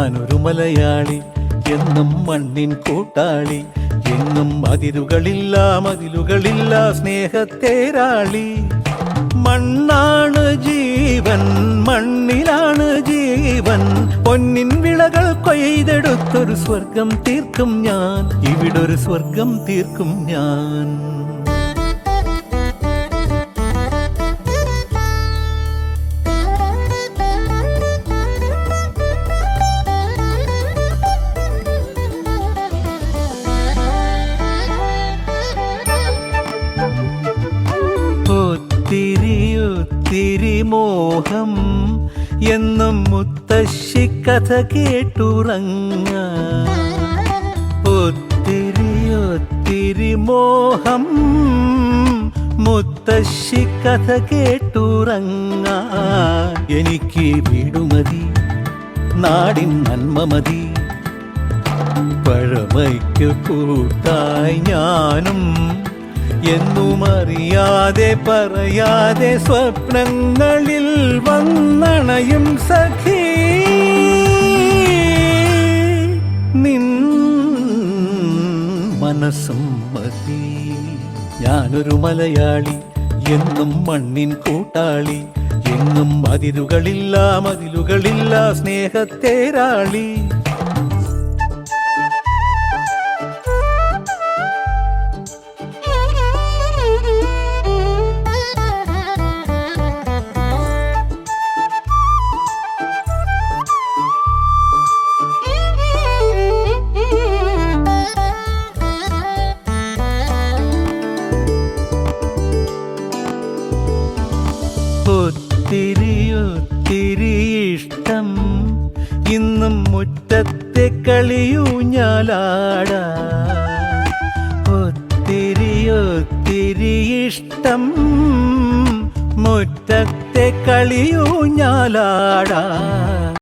ഞാനൊരു മലയാളി, എന്നും മണ്ണിൻ കൂട്ടാളി, എങ്ങും മതിലുകളില്ല സ്നേഹത്തേരാളി. മണ്ണാണ് ജീവൻ, മണ്ണിലാണ് ജീവൻ, പൊന്നിൻ വിളകൾ കൊയ്തെടുത്തൊരു സ്വർഗം തീർക്കും ഞാൻ, ഇവിടൊരു സ്വർഗം തീർക്കും ഞാൻ. ഒത്തിരി മോഹം എന്നും മുത്തശ്ശി കഥ കേട്ടുറങ്ങ. ഒത്തിരി മോഹം മുത്തശ്ശി കഥ കേട്ടുറങ്ങ. എനിക്ക് വീടുമതി, നാടിൻ നന്മ മതി, പഴമയ്ക്ക് കൂട്ടായി ഞാനും എന്നും അറിയാതെ പറയാതെ സ്വപ്നങ്ങളിൽ വന്നണയും സഖി. നിൻ മനസ്സും മതി. ഞാനൊരു മലയാളി, എന്നും മണ്ണിൻ കൂട്ടാളി, എങ്ങും മതിലുകളില്ല സ്നേഹത്തേരാളി. ഒത്തിരി ഇഷ്ടം ഇന്നും മുറ്റത്തെ കളിയൂഞ്ഞാലാടാ. ഒത്തിരി ഇഷ്ടം മുറ്റത്തെ കളിയൂഞ്ഞാലാടാ.